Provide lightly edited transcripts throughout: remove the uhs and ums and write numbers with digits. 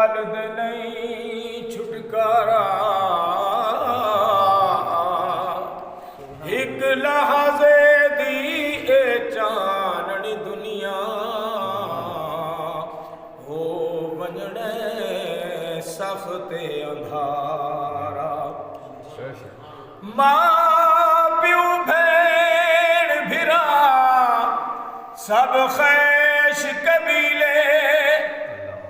گل دے نہیں چھٹکارا ایک لحظے دی اے چاننی دنیا ہو ونجڑے سخت اندھارا ماں پیو بھیڑ بھرا سب خیش قبیلے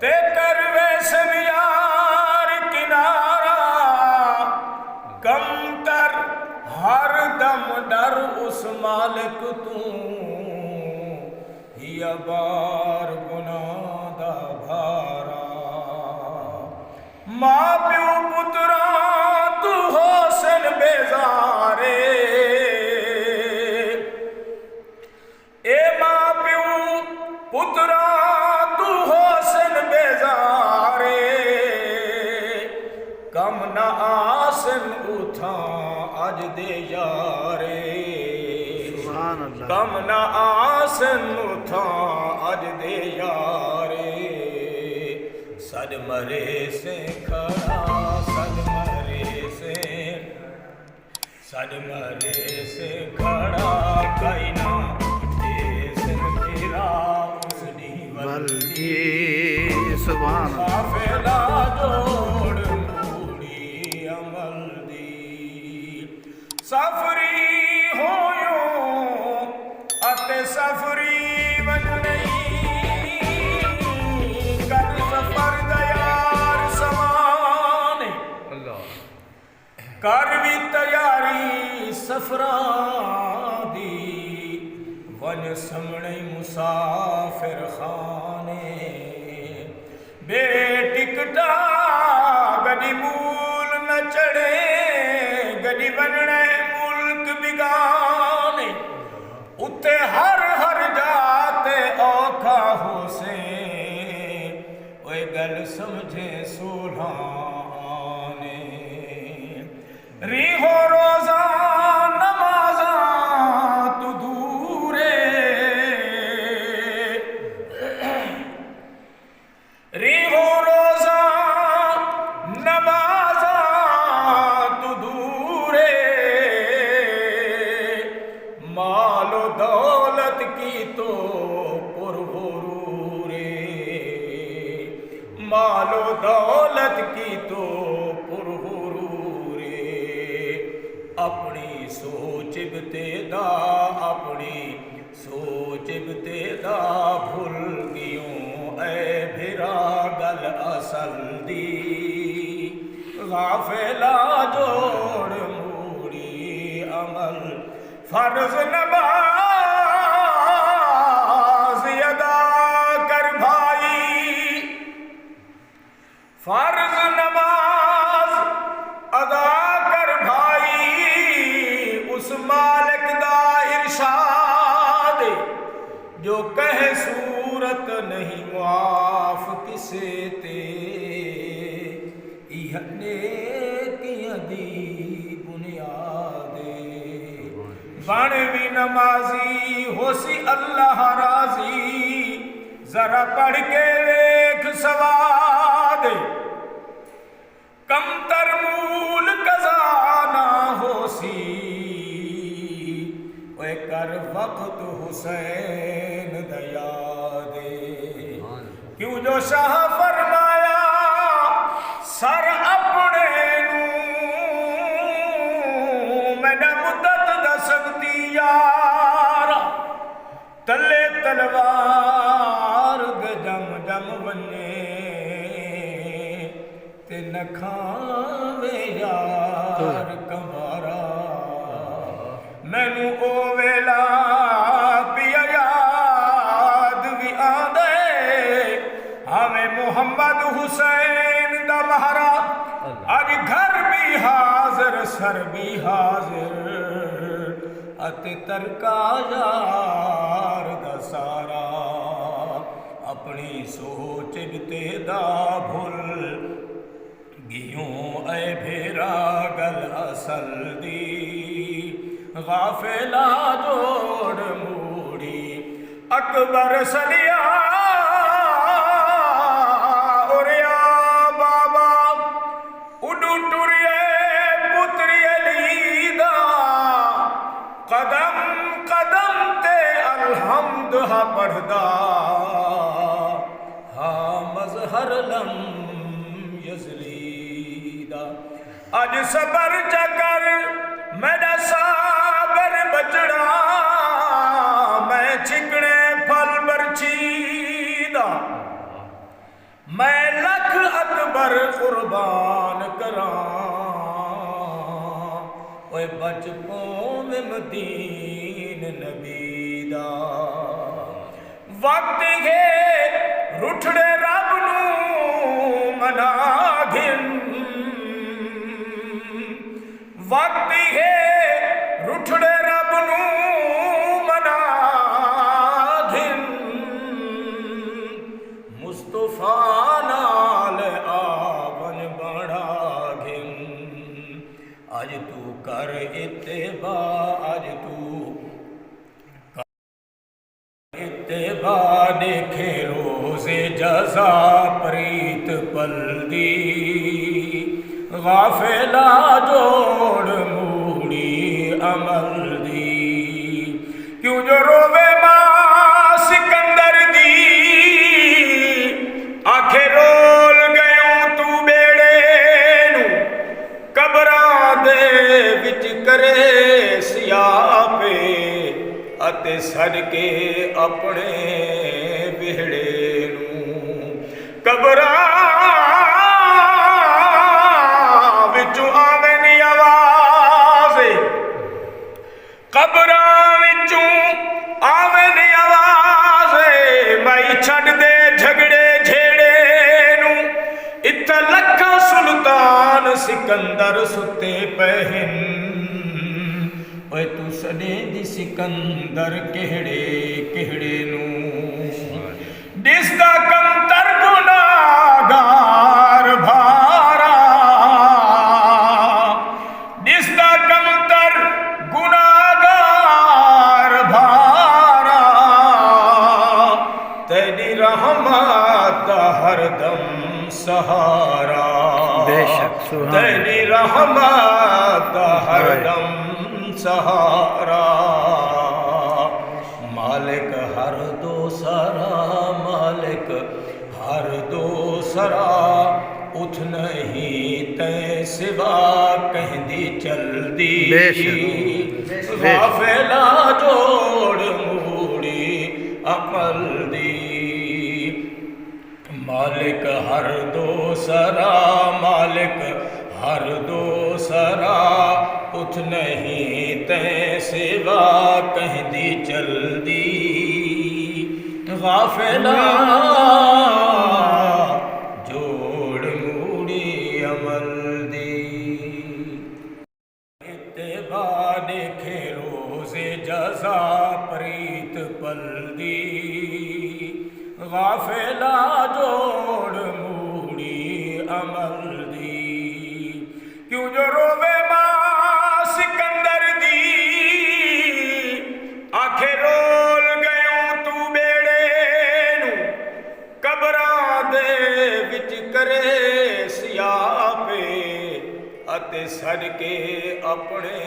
تے کروے سمیار کنارا کم تر ہر دم ڈر اس مالک تو ہی بار گناہ دا بھارا ماں پیو پترا تو حسن بیزارے اے ماں پیو پترا تو حسن بیزارے کم نہ آسن اتھا اج دے یارے کم نہ آسن اتھا اج دے یارے سد مرے سے کھڑا سد مرے سے کھڑا کائنا دیسن پھرا اس دی بلکی سبحان قافلہ جوڑ موڑی عمل دی سفری ہویوں اتے سفری ون نہیں کر سفر دیار سوانے کر بھی تیاری سفران دی ون سمنے مسافر خانے بے ٹکٹا گڈی مول نہ چڑھے گڈی بننے ملک بگانے اتے ہر جاتے اوکھا ہو سے اوے گل سمجھے سولہانے ریحو روزان نمازاں تو دورے ریحو روزان نمازاں تو دورے مال و دولت کی تو پرغرورے مال و دولت کی تو پرغرورے اپنی سوچ ابتدا اپنی سوچ ابتدا بھول گیوں اے بھرا گل اصل دی غافلہ جوڑ موڑی عمل فرض نماز ادا کر بھائی فرض نماز ادا کر بھائی اس مالک دا ارشاد جو کہے صورت نہیں معاف کسے تے یہ نیکیاں دی بنیاد بن بھی نمازی ہو سی اللہ راضی ذرا پڑھ کے ایک سواد کم تر مول قضا نہ ہو سی اے کر وقت حسین دیا دے کیوں جو شاہ فرمایا سر اپنے میں نہ مدت دا سکتی یار تلے تلوار دے جم جم بنے تے نکھاوے یار کمارا مینوں او ویلا پیا یاد بھی آندے ہمیں محمد حسین دا مہرا اج گھر بھی حاضر سر بھی حاضر اتے ترکا یار دا سارا اپنی سوچ ابتدا بھول گیوں اے بھیرا گل اصل دی غافلہ جوڑ موڑی اکبر سنیا اور قدم تے الحمد ہا پڑھدا ہا مظہر لم یزلی دا اج صبر چکر میرا صابر بچڑا میں چھکڑے پھل برچی دا میں لکھ اکبر قربان کراں اوے بچ قوم مدین نبی دا وقت ہے رٹھڑے رب نو منا گھن وقت ہے رٹھڑے رب نو منا گھن مصطفیٰ نال آون بڑا گھن اج تو کر اتباع اج تو اتباع دیکھے روز جزا پریت پلدی غافلہ جوڑ موڑی عمل دی کیوں جو روے ماں سکندر دی آنکھیں رول گیوں تو بیڑے نو قبراں دے وچ کرے سیاہ پہ اتے صدقے اپنے وہڑے نو قبراں وچوں آویں آواز قبراں وچوں آویں آواز مائی چھڈ دے جھگڑے جھیڑے نو اتھا لکھاں سلطان سکندر ستے پہن اوے تو سڈے دی سکندر کہڑے کہڑے نو جس دا کمتر گناہگار بھارا جس دا کمتر گناہگار بھارا تیری رحمت دا ہر دم سہارا بے شک سبحان تیری رحمت دا ہر دم سہارا مالک ہر دو سرا مالک ہر دو سرا اٹھ نہیں تے سوا کہندی چل دی بے شک غافلہ جوڑ موڑی عقل دی مالک ہر دو سرا مالک ہر دو سرا اٹھ نہیں تے سوا کہندی چل دی غافلہ جوڑ موڑی عمل دی اتباع دیکھے روز جزا پریت پل دی غافلہ جوڑ موڑی عمل دی کیوں جو روے ماں سکندر دی آنکھیں رول گیوں تو بیڑے نو قبراں دے وچ کرے سیاہ پہ اتے صدقے اپنے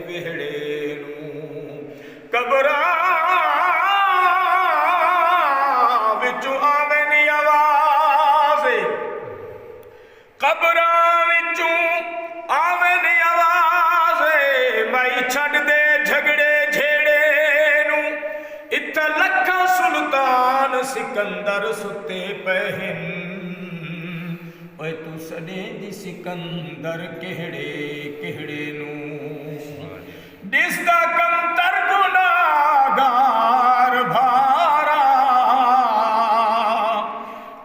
وہڑے نو قبراں وچوں آویں آواز قبراں وچوں آویں آواز مائی چھڈ دے جھگڑے جھیڑے نو اتھا لکھاں سلطان سکندر ستے پہن اوے تو سڈے دی سکندر کہڑے کہڑے نو جس دا کمتر گناہگار بھارا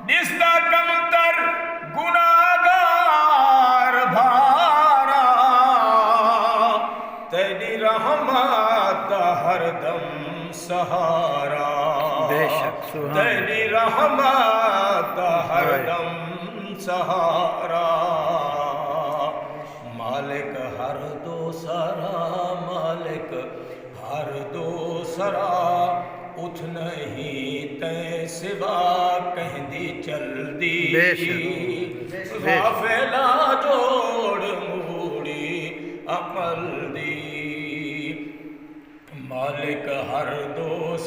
جس دا کمتر گناہگار بھارا تیری رحمت دا ہر دم سہارا بے شک سبحان تیری رحمت دا ہر دم سہارا مالک ہر دو سرا مالک ہر دو سرا اٹھ نہیں تے سوا کہندی چل دی بے شک غافلہ جوڑ موڑی عقل دی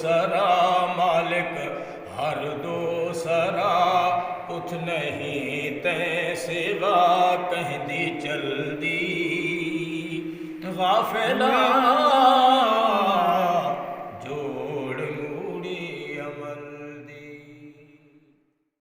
سرا مالک ہر دو سرا اٹھ نہیں تے سوا کہیں دی چل دی غافلہ